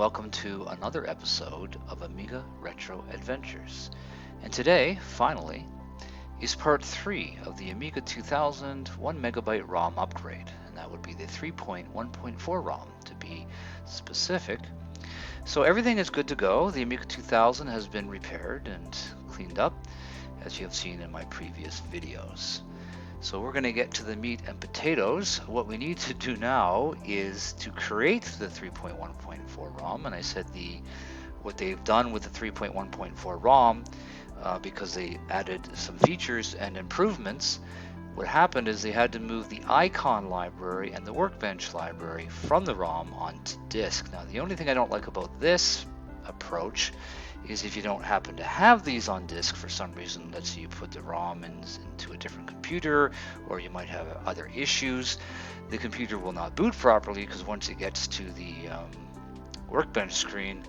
welcome to another episode of Amiga Retro Adventures. And today, finally, is part 3 of the Amiga 2000 1MB ROM upgrade, and that would be the 3.1.4 ROM to be specific. So everything is good to go. The Amiga 2000 has been repaired and cleaned up, as you have seen in my previous videos. So we're going to get to the meat and potatoes. What we need to do now is to create the 3.1.4 ROM, and I said what they've done with the 3.1.4 ROM, because they added some features and improvements, what happened is they had to move the icon library and the workbench library from the ROM onto disk. Now, the only thing I don't like about this approach is if you don't happen to have these on disk for some reason, let's say you put the ROM into a different computer, or you might have other issues, the computer will not boot properly, because once it gets to the workbench screen,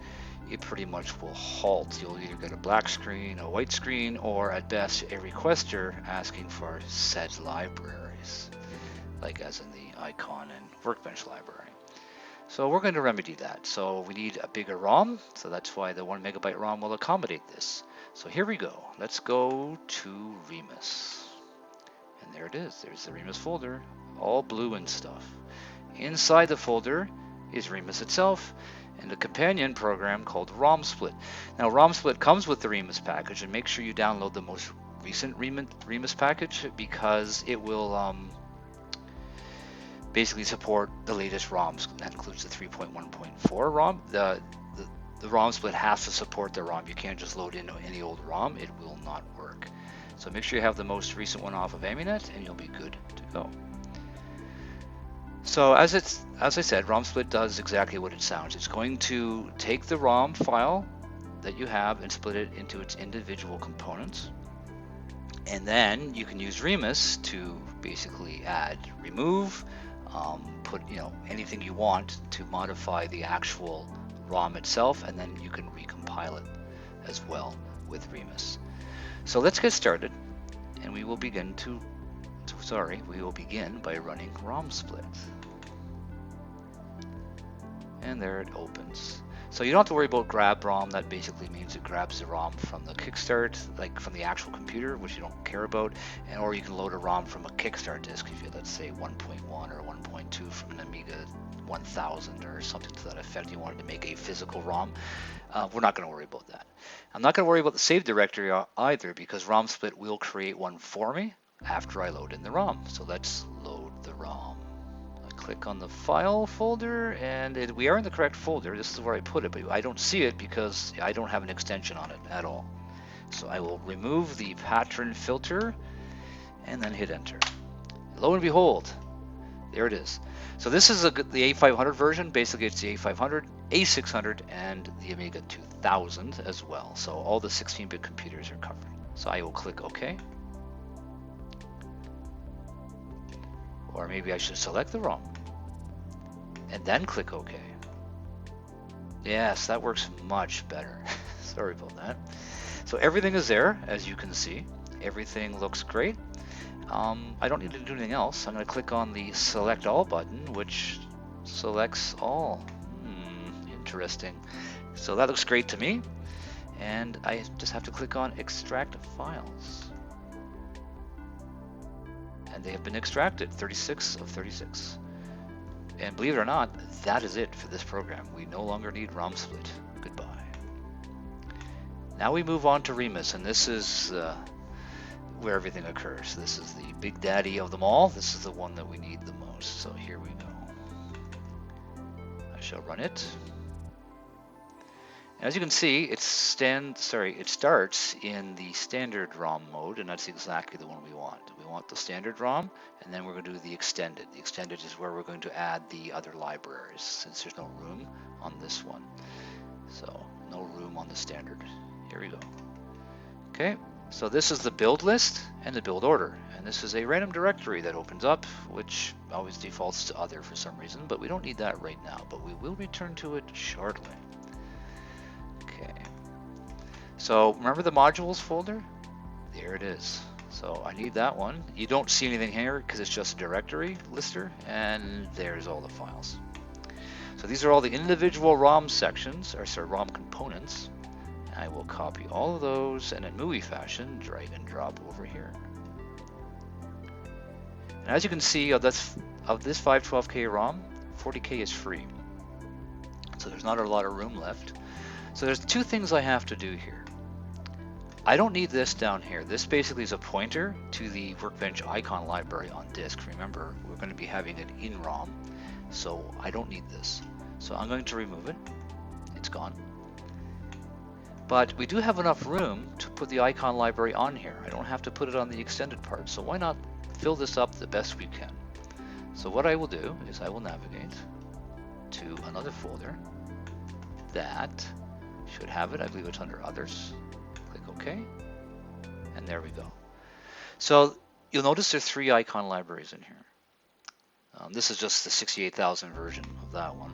it pretty much will halt. You'll either get a black screen, a white screen, or at best a requester asking for said libraries, like as in the icon and workbench library. So we're going to remedy that. So we need a bigger ROM, so that's why the 1MB ROM will accommodate this. So here we go. Let's go to Remus. And there it is. There's the Remus folder, all blue and stuff. Inside the folder is Remus itself and a companion program called ROMsplit. Now ROMsplit comes with the Remus package, and make sure you download the most recent Remus package, because it will basically support the latest ROMs. That includes the 3.1.4 ROM. The ROMsplit has to support the ROM. You can't just load in any old ROM. It will not work. So make sure you have the most recent one off of Aminet, and you'll be good to go. So as I said, ROMsplit does exactly what it sounds. It's going to take the ROM file that you have and split it into its individual components. And then you can use Remus to basically add, remove, put anything you want to modify the actual ROM itself, and then you can recompile it as well with Remus. So let's get started, and we will begin by running ROMsplit. And there it opens. So you don't have to worry about grab ROM. That basically means it grabs the ROM from the kickstart, like from the actual computer, which you don't care about, or you can load a ROM from a kickstart disk if you, let's say, 1.1 or 1.2 from an Amiga 1000 or something to that effect. You wanted to make a physical ROM. We're not going to worry about that. I'm not going to worry about the save directory either, because ROMsplit will create one for me after I load in the ROM. So let's load the ROM. Click on the file folder, and we are in the correct folder. This is where I put it, but I don't see it because I don't have an extension on it at all. So I will remove the pattern filter and then hit enter. Lo and behold, there it is. So this is the A500 version. Basically it's the A500, A600, and the Amiga 2000 as well. So all the 16-bit computers are covered. So I will click OK. Or maybe I should select the ROM and then click OK. Yes, that works much better. Sorry about that. So everything is there, as you can see. Everything looks great. I don't need to do anything else. I'm going to click on the Select All button, which selects all. Interesting. So that looks great to me. And I just have to click on Extract Files. And they have been extracted, 36 of 36. And believe it or not, that is it for this program. We no longer need ROMsplit. Goodbye. Now we move on to Remus, and this is where everything occurs. This is the big daddy of them all. This is the one that we need the most. So here we go. I shall run it. As you can see, it starts in the standard ROM mode, and that's exactly the one we want. We want the standard ROM, and then we're going to do the extended. The extended is where we're going to add the other libraries, since there's no room on this one. So no room on the standard. Here we go. Okay, so this is the build list and the build order, and this is a random directory that opens up, which always defaults to other for some reason, but we don't need that right now, but we will return to it shortly. Okay, so remember the modules folder? There it is. So I need that one. You don't see anything here because it's just a directory lister, and there's all the files. So these are all the individual ROM sections, or sorry, ROM components. I will copy all of those and in MUI fashion, drag and drop over here. And as you can see, of this 512K ROM, 40K is free. So there's not a lot of room left. So there's two things I have to do here. I don't need this down here. This basically is a pointer to the Workbench icon library on disk. Remember, we're going to be having it in ROM, so I don't need this. So I'm going to remove it. It's gone. But we do have enough room to put the icon library on here. I don't have to put it on the extended part, so why not fill this up the best we can? So what I will do is I will navigate to another folder that should have it. I believe it's under Others. Click OK, and there we go. So you'll notice there's 3 icon libraries in here. This is just the 68,000 version of that one,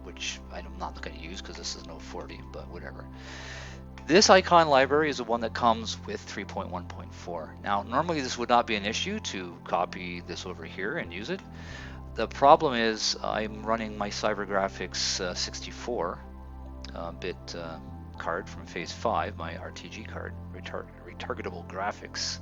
which I'm not going to use because this is no 40, but whatever. This icon library is the one that comes with 3.1.4. Now, normally this would not be an issue to copy this over here and use it. The problem is I'm running my CyberGrafx 64-bit card from Phase 5, my RTG card, retargetable graphics.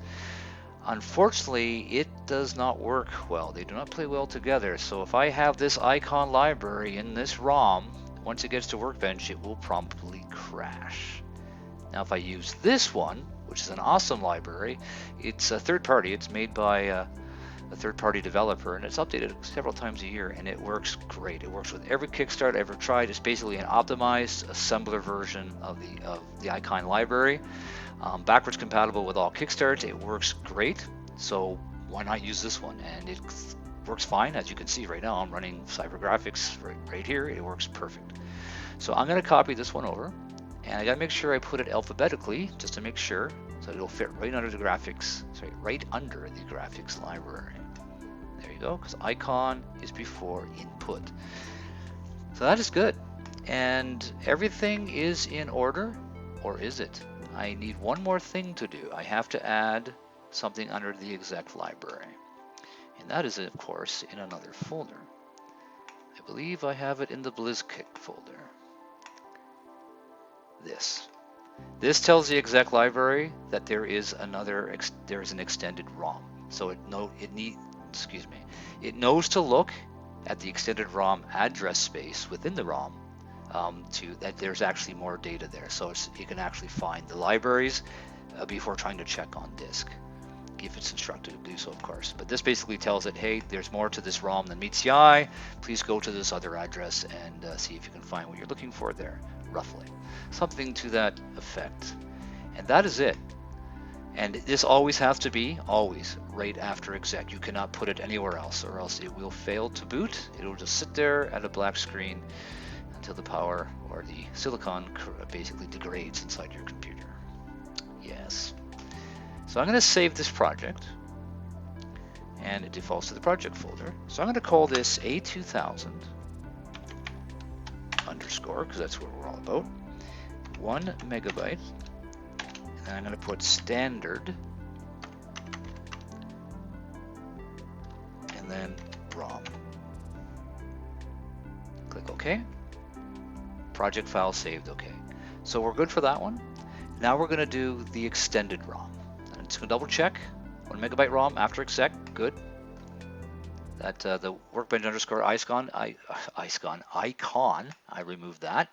Unfortunately, it does not work well. They do not play well together. So if I have this icon library in this ROM, once it gets to Workbench, it will promptly crash. Now, if I use this one, which is an awesome library, it's a third party. It's made by a third-party developer, and it's updated several times a year, and it works great. It works with every Kickstart I've ever tried. It's basically an optimized assembler version of the icon library. Backwards compatible with all Kickstarts. It works great, so why not use this one? And it works fine. As you can see right now, I'm running CyberGrafx right here. It works perfect. So I'm going to copy this one over, and I got to make sure I put it alphabetically just to make sure, so it'll fit right under the graphics. Sorry, right under the graphics library. There you go, because icon is before input. So that is good, and everything is in order, or is it? I need one more thing to do. I have to add something under the exec library. And that is, of course, in another folder. I believe I have it in the BlizzKick folder. This. This tells the exec library that there is an extended ROM. So it knows to look at the extended ROM address space within the ROM. That there's actually more data there, so it can actually find the libraries before trying to check on disk, if it's instructed to do so, of course. But this basically tells it, hey, there's more to this ROM than meets the eye. Please go to this other address and see if you can find what you're looking for there, roughly. Something to that effect. And that is it. And this always has to be, always, right after exec. You cannot put it anywhere else, or else it will fail to boot. It will just sit there at a black screen until the power or the silicon basically degrades inside your computer. Yes. So I'm going to save this project, and it defaults to the project folder. So I'm going to call this A2000 underscore, because that's what we're all about, 1 megabyte, and then I'm going to put standard, and then ROM. Click OK. Project file saved, okay. So we're good for that one. Now we're going to do the extended ROM. I'm just going to double check. 1 megabyte ROM after exec, good. That the Workbench underscore icon, I removed that.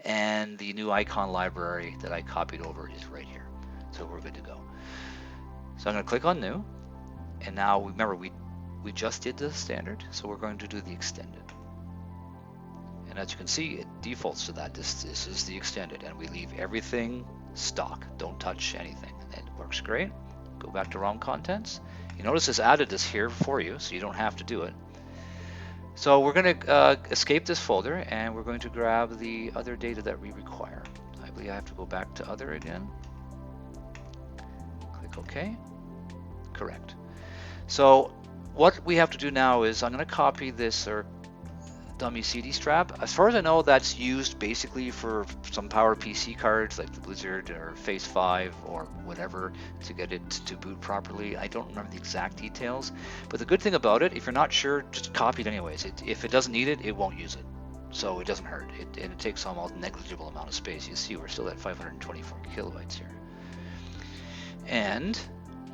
And the new icon library that I copied over is right here. So we're good to go. So I'm going to click on new. And now remember, we just did the standard, so we're going to do the extended. And as you can see, it defaults to that. This is the extended, and we leave everything stock. Don't touch anything. It works great. Go back to ROM contents. You notice it's added this here for you, so you don't have to do it. So we're going to escape this folder, and we're going to grab the other data that we require. I believe I have to go back to other again. Click OK. Correct. So what we have to do now is I'm going to copy this dummy CD strap. As far as I know, that's used basically for some Power PC cards like the Blizzard or Phase 5 or whatever to get it to boot properly. I don't remember the exact details, but the good thing about it, if you're not sure, just copy it anyways. If it doesn't need it, it won't use it. so it doesn't hurt. And it takes almost negligible amount of space. You see we're still at 524 kilobytes here. And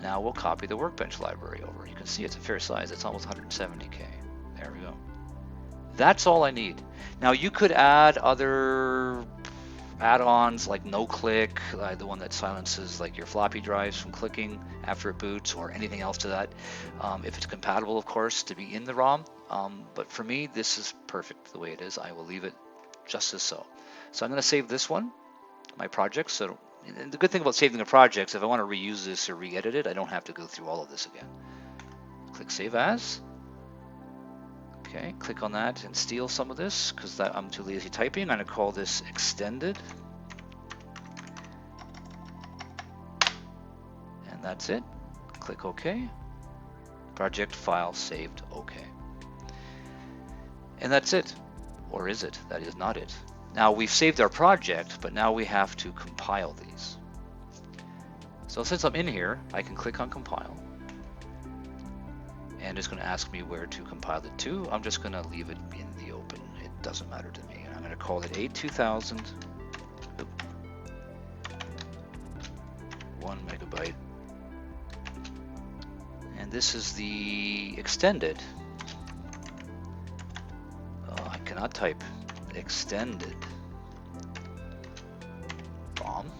now we'll copy the Workbench library over. You can see it's a fair size. It's almost 170K. There we go. That's all I need. Now you could add other add-ons like no-click, the one that silences like your floppy drives from clicking after it boots, or anything else to that, if it's compatible, of course, to be in the ROM. But for me, this is perfect the way it is. I will leave it just as so. So I'm going to save this one, my project. So and the good thing about saving a project is if I want to reuse this or re-edit it, I don't have to go through all of this again. Click Save As. Okay, click on that and steal some of this because I'm too lazy typing. I'm going to call this Extended. And that's it. Click OK. Project file saved OK. And that's it. Or is it? That is not it. Now we've saved our project, but now we have to compile these. So since I'm in here, I can click on Compile. And it's going to ask me where to compile it to. I'm just going to leave it in the open. It doesn't matter to me. I'm going to call it A2000. 1 megabyte. And this is the extended. Oh, I cannot type. Extended ROM.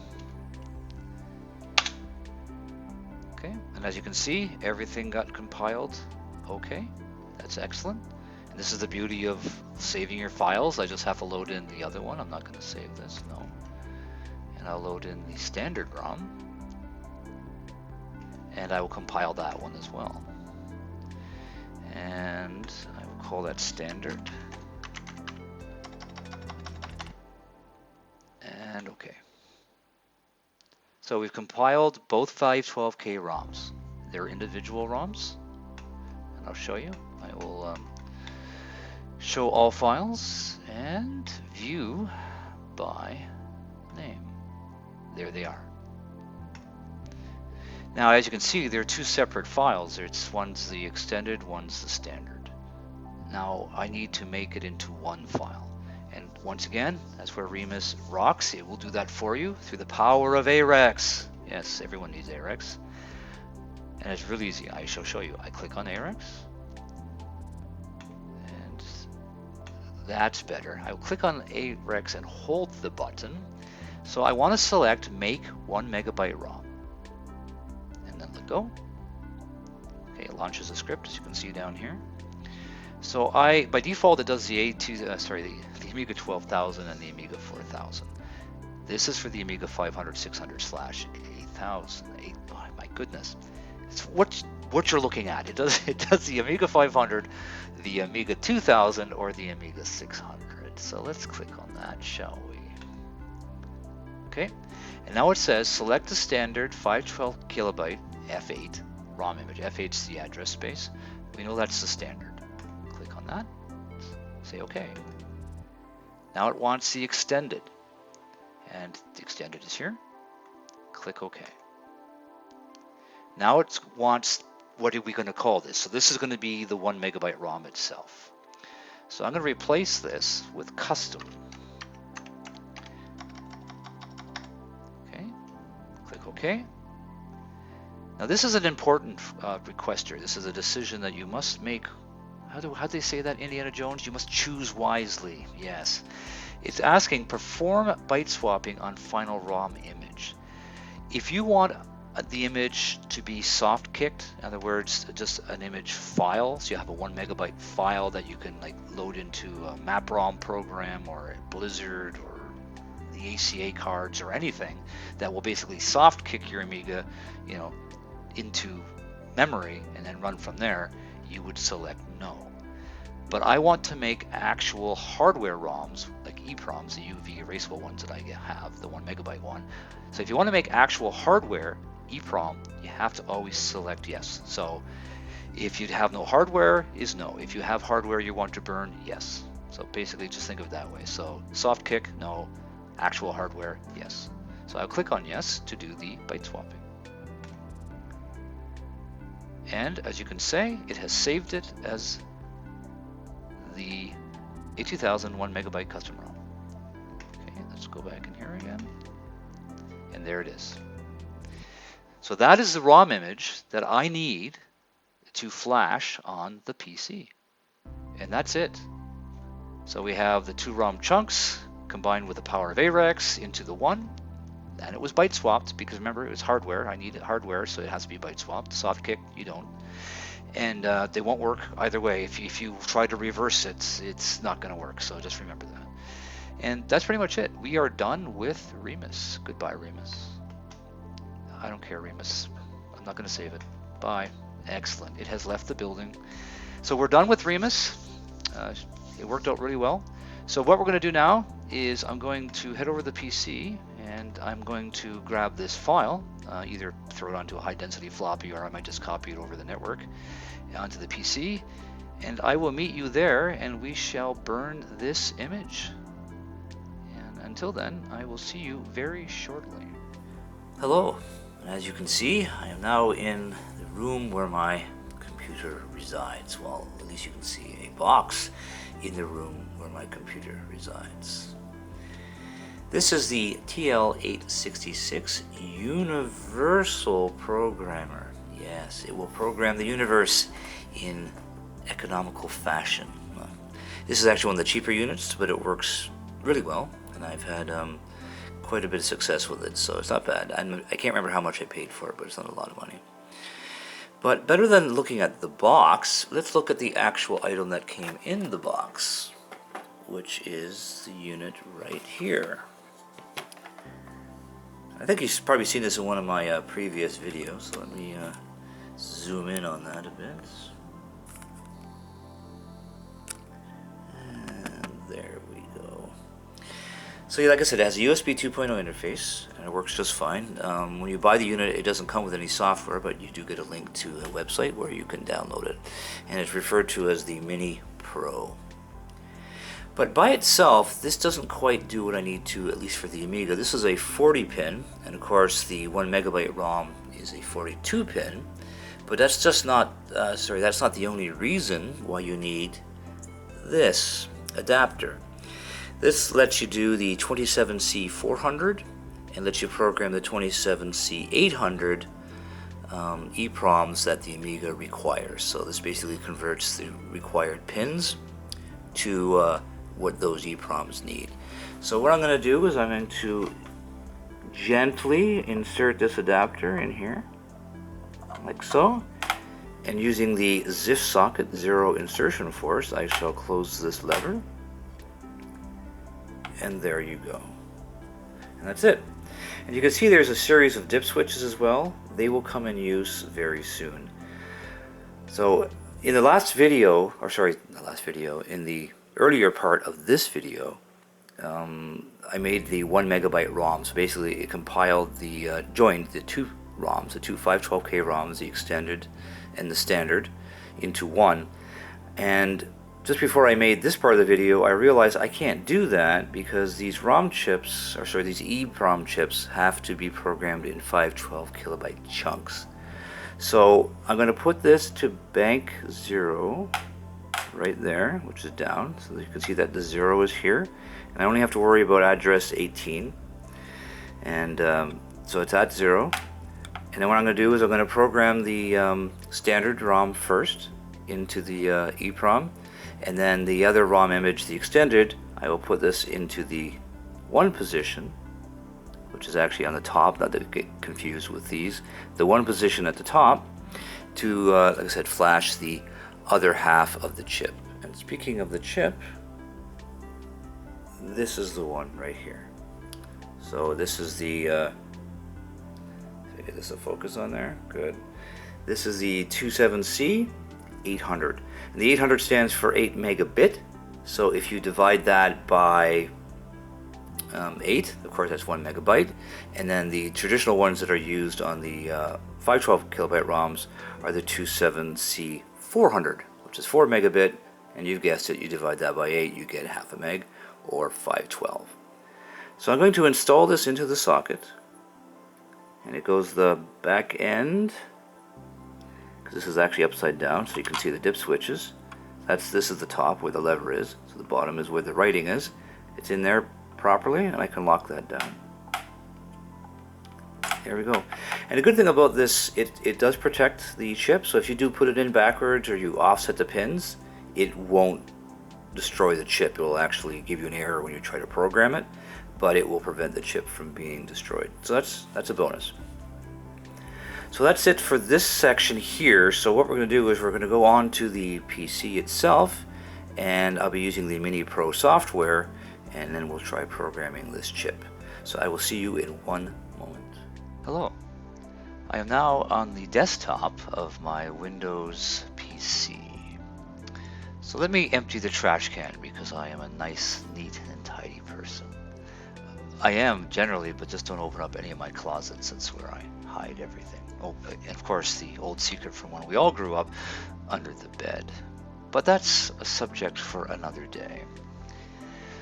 Okay, and as you can see, everything got compiled. Okay, that's excellent. And this is the beauty of saving your files. I just have to load in the other one. I'm not going to save this, no. And I'll load in the standard ROM. And I will compile that one as well. And I will call that standard. And okay. So we've compiled both 512K ROMs. They're individual ROMs. And I'll show you. I will show all files and view by name. There they are. Now, as you can see, there are two separate files. One's the extended, one's the standard. Now, I need to make it into one file. And once again, that's where Remus rocks. It will do that for you through the power of AREX. Yes, everyone needs AREX. And it's really easy. I shall show you. I click on AREX. And that's better. I will click on AREX and hold the button. So I want to select Make 1 megabyte ROM. And then let go. Okay, it launches the script, as you can see down here. So by default, it does the the Amiga 12,000 and the Amiga 4000. This is for the Amiga 500, 600 / 8000. Oh my goodness, it's what you're looking at. It does the Amiga 500, the Amiga 2000, or the Amiga 600. So let's click on that, shall we? Okay, and now it says select the standard 512 kilobyte F8 ROM image. F8 is the address space. We know that's the standard. Click on that, say OK. Now it wants the extended, and the extended is here. Click OK. Now it wants, what are we going to call this? So this is going to be the 1 megabyte ROM itself. So I'm going to replace this with custom. Okay, click OK. Now this is an important request here. This is a decision that you must make. How do they say that, Indiana Jones? You must choose wisely. Yes. It's asking perform byte swapping on final ROM image. If you want the image to be soft kicked, in other words, just an image file, so you have a 1 megabyte file that you can like load into a MapROM program or a Blizzard or the ACA cards or anything that will basically soft kick your Amiga, into memory and then run from there, you would select no. But I want to make actual hardware ROMs, like EEPROMs, the UV erasable ones that I have, the 1 megabyte one. So if you want to make actual hardware EEPROM, you have to always select yes. So if you have no hardware, is no. If you have hardware you want to burn, yes. So basically just think of it that way. So soft kick, no. Actual hardware, yes. So I'll click on yes to do the byte swapping. And as you can say, it has saved it as the a 2000 1 megabyte custom ROM. Okay, let's go back in here again. And there it is. So that is the ROM image that I need to flash on the PC. And that's it. So we have the two ROM chunks combined with the power of AREX into the one. And it was byte swapped because remember, it was hardware. I need hardware, so it has to be byte swapped. Softkick, you don't. And they won't work either way. If you try to reverse it, it's not going to work. So just remember that. And that's pretty much it. We are done with Remus. Goodbye, Remus. I don't care, Remus. I'm not going to save it. Bye. Excellent. It has left the building. So we're done with Remus. It worked out really well. So what we're going to do now is I'm going to head over to the PC and I'm going to grab this file, either throw it onto a high density floppy or I might just copy it over the network onto the PC, and I will meet you there and we shall burn this image. And until then, I will see you very shortly. Hello, and as you can see, I am now in the room where my computer resides. Well, at least you can see a box in the room where my computer resides. This is the TL866 Universal Programmer. Yes, it will program the universe in economical fashion. This is actually one of the cheaper units, but it works really well, and I've had quite a bit of success with it, so it's not bad. I can't remember how much I paid for it, but it's not a lot of money. But better than looking at the box, let's look at the actual item that came in the box, which is the unit right here. I think you've probably seen this in one of my previous videos, so let me zoom in on that a bit. And there we go. So yeah, like I said, it has a USB 2.0 interface, and it works just fine. When you buy the unit, it doesn't come with any software, but you do get a link to a website where you can download it. And it's referred to as the Mini Pro. But by itself, this doesn't quite do what I need to, at least for the Amiga. This is a 40 pin, and of course the 1 megabyte ROM is a 42 pin. But that's just not, that's not the only reason why you need this adapter. This lets you do the 27C400 and lets you program the 27C800 EPROMs that the Amiga requires. So this basically converts the required pins to what those EPROMs need. So what I'm going to do is I'm going to gently insert this adapter in here, like so, and using the ZIF socket, zero insertion force, I shall close this lever, and there you go. And that's it. And you can see there's a series of dip switches as well. They will come in use very soon. So in the last video, or sorry, not last video, in the earlier part of this video, I made the 1 megabyte ROM. So basically it compiled the, joined the two ROMs, the two 512K ROMs, the extended and the standard, into one. And just before I made this part of the video, I realized I can't do that because these ROM chips, or sorry, these EEPROM chips have to be programmed in 512 kilobyte chunks. So I'm going to put this to bank 0 right there, which is down, so you can see that the 0 is here, and I only have to worry about address 18, and so it's at 0. And then what I'm going to do is I'm going to program the standard ROM first into the EEPROM, and then the other ROM image, the extended, I will put this into the 1 position, which is actually on the top, not to get confused with these, the 1 position at the top to, like I said, flash the other half of the chip. And speaking of the chip, this is the one right here. So this is the, get this a focus on there, good. This is the 27C 800. And the 800 stands for 8 megabit. So if you divide that by 8, of course that's 1 megabyte. And then the traditional ones that are used on the 512 kilobyte ROMs are the 27C 400, which is 4 megabit, and you've guessed it, you divide that by 8, you get half a meg, or 512. So I'm going to install this into the socket, and it goes the back end, because this is actually upside down, so you can see the dip switches. This is the top where the lever is, so the bottom is where the writing is. It's in there properly, and I can lock that down. There we go. And the good thing about this, it does protect the chip, so if you do put it in backwards or you offset the pins, it won't destroy the chip. It will actually give you an error when you try to program it, but it will prevent the chip from being destroyed. So that's a bonus. So that's it for this section here. So what we're going to do is we're going to go on to the PC itself, and I'll be using the Mini Pro software, and then we'll try programming this chip. So I will see you in one moment. Hello. I am now on the desktop of my Windows PC. So let me empty the trash can because I am a nice, neat, and tidy person. I am generally, but just don't open up any of my closets. That's where I hide everything. Oh, and of course, the old secret from when we all grew up, under the bed. But that's a subject for another day.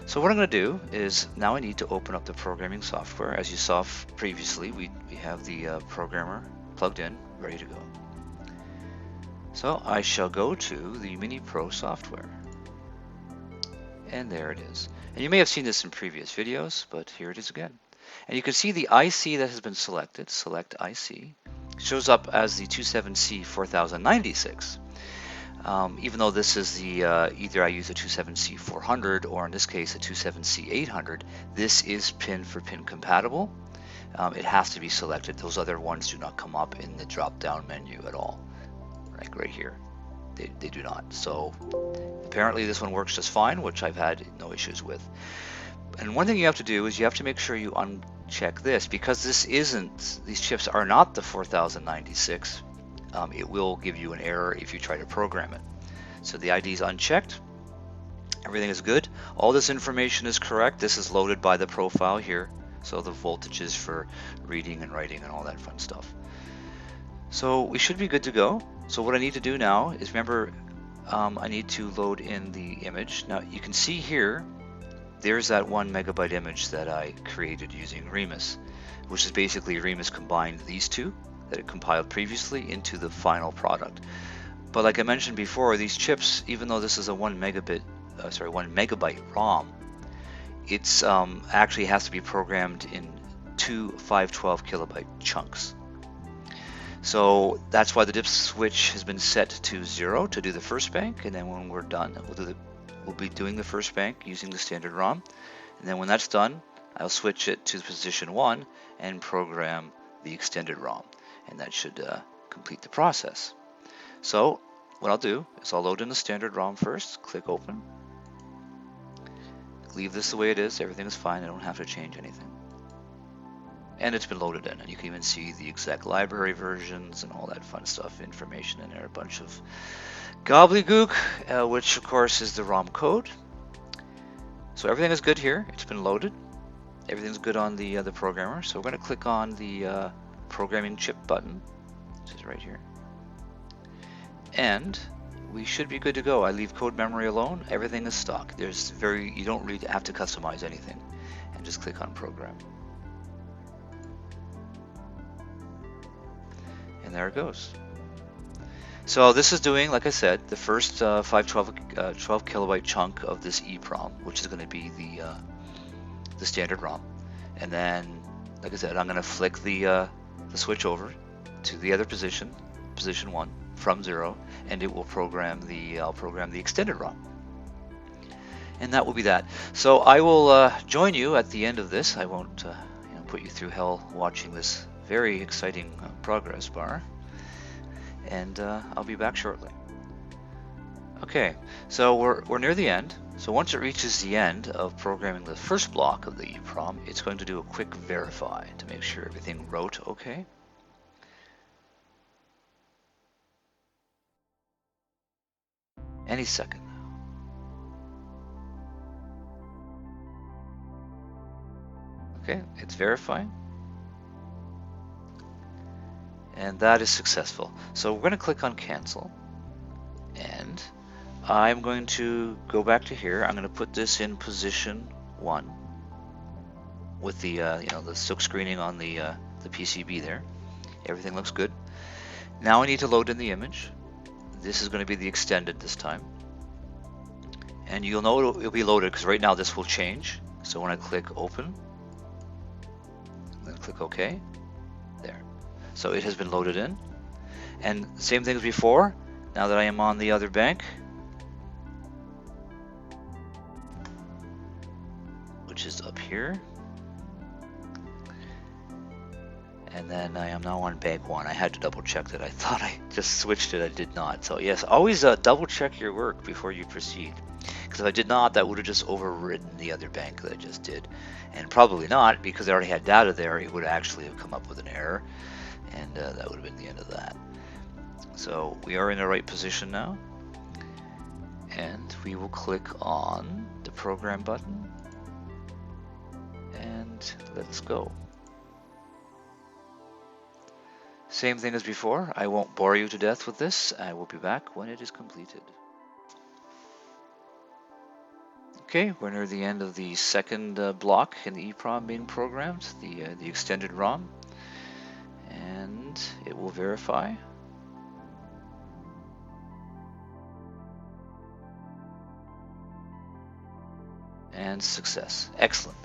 So what I'm going to do is now I need to open up the programming software. As you saw previously, we have the programmer plugged in, ready to go. So I shall go to the Mini Pro software. And there it is. And you may have seen this in previous videos, but here it is again. And you can see the IC that has been selected, select IC, shows up as the 27C 4096. Even though this is the either I use a 27C 400 or in this case a 27C 800, this is pin for pin compatible. It has to be selected. Those other ones do not come up in the drop down menu at all. Like right here, they do not. So apparently this one works just fine, which I've had no issues with. And one thing you have to do is you have to make sure you uncheck this, because these chips are not the 4096. It will give you an error if you try to program it. So the ID is unchecked. Everything is good. All this information is correct. This is loaded by the profile here. So the voltages for reading and writing and all that fun stuff. So we should be good to go. So what I need to do now is remember, I need to load in the image. Now you can see here, there's that 1 megabyte image that I created using Remus, which is basically Remus combined these two that it compiled previously into the final product. But like I mentioned before, these chips, even though this is a 1 megabyte ROM, it's actually has to be programmed in two 512 kilobyte chunks. So that's why the dip switch has been set to 0 to do the first bank, and then when we're done, we'll be doing the first bank using the standard ROM, and then when that's done, I'll switch it to position 1 and program the extended ROM, and that should complete the process. So what I'll do is I'll load in the standard ROM first, click open, leave this the way it is, everything is fine, I don't have to change anything. And it's been loaded in, and you can even see the exact library versions and all that fun stuff, information in there, a bunch of gobbledygook, which of course is the ROM code. So everything is good here, it's been loaded, everything's good on the programmer. So we're going to click on the programming chip button, which is right here, and we should be good to go. I leave code memory alone, everything is stock. You don't really have to customize anything, and just click on program. And there it goes. So this is doing, like I said, the first 512 kilobyte chunk of this EEPROM, which is going to be the standard ROM. And then, like I said, I'm going to flick the switch over to the other position 1 from 0, and it will program I'll program the extended ROM. And that will be that. So I will join you at the end of this. I won't put you through hell watching this very exciting progress bar, and I'll be back shortly. Okay, so we're near the end. So once it reaches the end of programming the first block of the EEPROM, it's going to do a quick verify to make sure everything wrote okay. Any second now. Okay, it's verifying. And that is successful. So we're going to click on cancel, and I'm going to go back to here. I'm going to put this in position 1 with the the silk screening on the PCB there. Everything looks good. Now I need to load in the image. This is going to be the extended this time. and you'll know it'll be loaded because right now this will change. So when I click open, then click OK, there. So it has been loaded in. And same thing as before, now that I am on the other bank, which is up here. And then I am now on bank 1. I had to double check that. I thought I just switched it. I did not. So yes, always double check your work before you proceed. Because if I did not, that would have just overridden the other bank that I just did. And probably not, because I already had data there, it would actually have come up with an error. And that would have been the end of that. So we are in the right position now. And we will click on the program button. And let's go. Same thing as before, I won't bore you to death with this. I will be back when it is completed. Okay, we're near the end of the second block in the EEPROM being programmed, the extended ROM. And it will verify. And success. Excellent.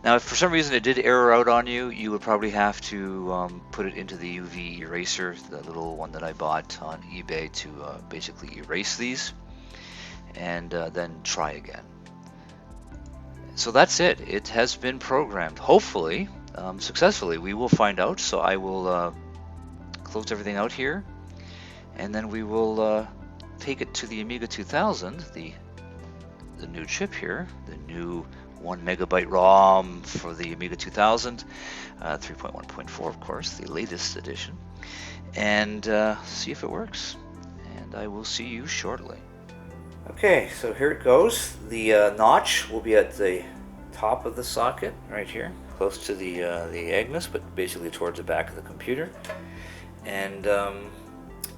Now, if for some reason it did error out on you, you would probably have to put it into the UV eraser, the little one that I bought on eBay to basically erase these, and then try again. So that's it. It has been programmed. Hopefully, successfully. We will find out. So I will close everything out here, and then we will take it to the Amiga 2000, the new chip here, the new 1 megabyte ROM for the Amiga 2000, 3.1.4 of course, the latest edition, and see if it works. And I will see you shortly. Okay, so here it goes. The notch will be at the top of the socket, right here, close to the Agnes, but basically towards the back of the computer. And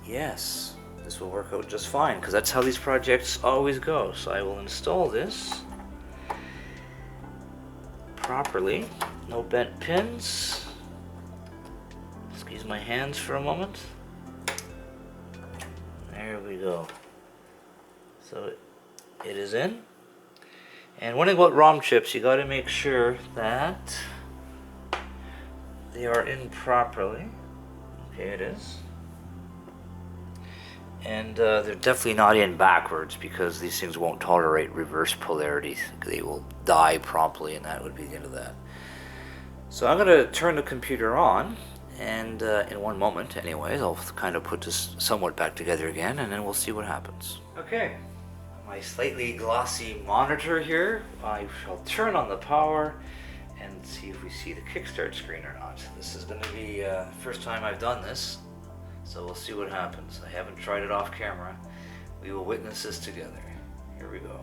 yes, this will work out just fine, because that's how these projects always go. So I will install this properly. No bent pins. Excuse my hands for a moment. There we go. So it is in. And one thing about ROM chips, you got to make sure that they are in properly. Okay, it is. And they're definitely not in backwards, because these things won't tolerate reverse polarity. They will die promptly, and that would be the end of that. So I'm going to turn the computer on, and in one moment anyways, I'll kind of put this somewhat back together again, and then we'll see what happens. Okay, my slightly glossy monitor here. I shall turn on the power and see if we see the kickstart screen or not. This is going to be the first time I've done this. So we'll see what happens. I haven't tried it off camera. We will witness this together. Here we go.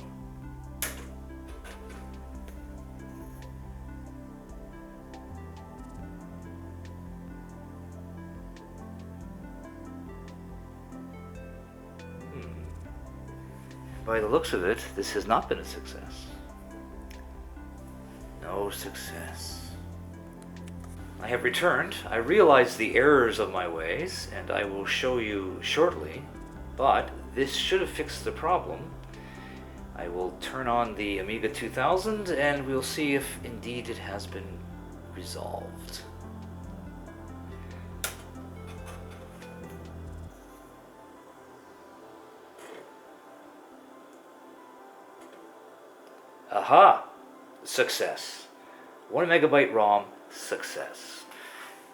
By the looks of it, this has not been a success. No success. I have returned. I realized the errors of my ways, and I will show you shortly, but this should have fixed the problem. I will turn on the Amiga 2000, and we'll see if indeed it has been resolved. Aha! Success. 1 megabyte ROM, success.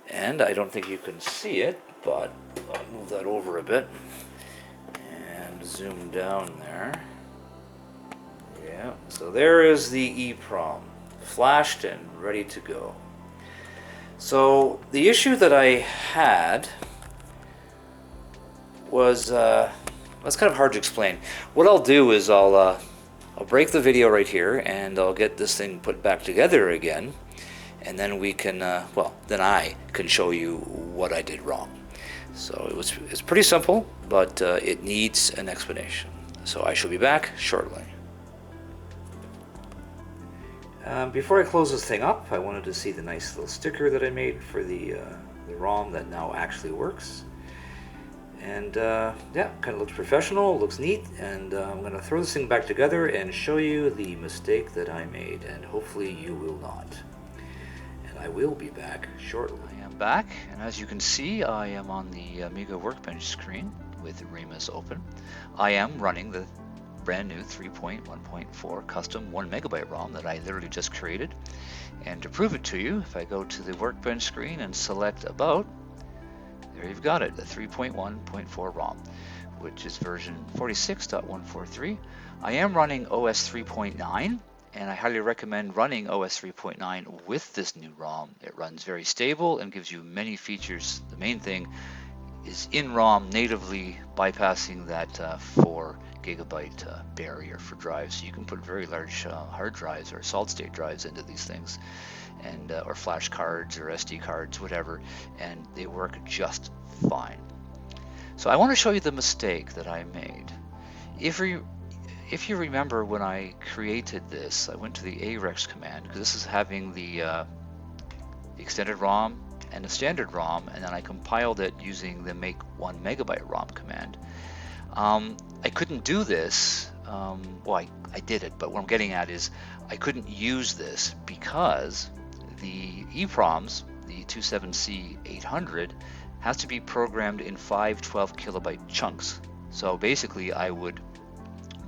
And I don't think you can see it, but I'll move that over a bit and zoom down there. Yeah, so there is the EEPROM, flashed and ready to go. So the issue that I had was, it's kind of hard to explain. What I'll do is I'll break the video right here, and I'll get this thing put back together again, and then we can, then I can show you what I did wrong. So it's pretty simple, but it needs an explanation. So I shall be back shortly. Before I close this thing up, I wanted to see the nice little sticker that I made for the ROM that now actually works. And yeah, kind of looks professional, looks neat, and I'm going to throw this thing back together and show you the mistake that I made, and hopefully you will not. And I will be back shortly. I am back, and as you can see, I am on the Amiga Workbench screen with Remus open. I am running the brand new 3.1.4 custom 1 megabyte ROM that I literally just created. And to prove it to you, if I go to the Workbench screen and select About, there you've got it, the 3.1.4 ROM, which is version 46.143. I am running OS 3.9, and I highly recommend running OS 3.9 with this new ROM. It runs very stable and gives you many features. The main thing is in ROM natively bypassing that 4 gigabyte barrier for drives. So you can put very large hard drives or solid state drives into these things, and or flash cards or SD cards, whatever, and they work just fine. So I want to show you the mistake that I made. If you remember, when I created this, I went to the AREX command, because this is having the extended ROM and the standard ROM, and then I compiled it using the make 1 megabyte ROM command. I couldn't do this. Well, I did it, but what I'm getting at is I couldn't use this because the EEPROMs, the 27C800, has to be programmed in 5 12 kilobyte chunks. So basically, I would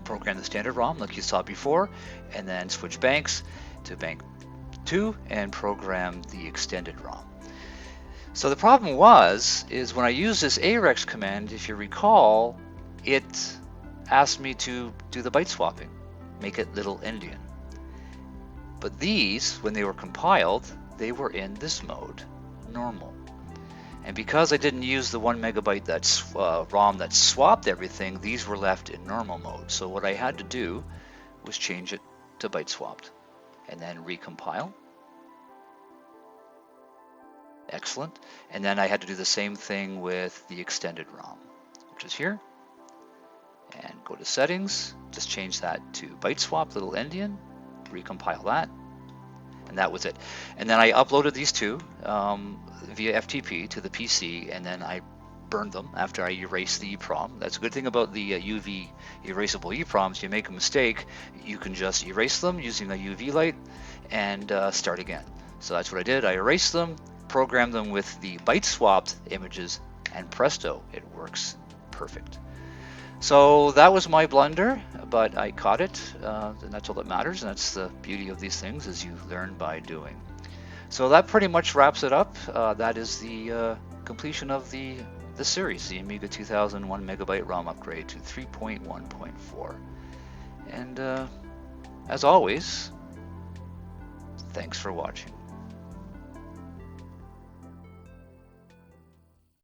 program the standard ROM like you saw before, and then switch banks to bank 2 and program the extended ROM. So the problem is when I use this AREX command, if you recall, it asked me to do the byte swapping, make it little endian. But these, when they were compiled, they were in this mode, normal. And because I didn't use the 1 megabyte ROM that swapped everything, these were left in normal mode. So what I had to do was change it to byte swapped and then recompile. Excellent. And then I had to do the same thing with the extended ROM, which is here. And go to settings, just change that to byte swap little endian, recompile that, and that was it. And then I uploaded these two via FTP to the PC, and then I burned them after I erased the EEPROM. That's a good thing about the UV erasable EEPROMs. You make a mistake, you can just erase them using a UV light and start again. So that's what I did. I erased them, programmed them with the byte swapped images, and presto, it works perfect. So that was my blunder, but I caught it, and that's all that matters, and that's the beauty of these things, is you learn by doing. So that pretty much wraps it up. That is the completion of the series, the Amiga 2000 1 megabyte ROM upgrade to 3.1.4. And as always, thanks for watching.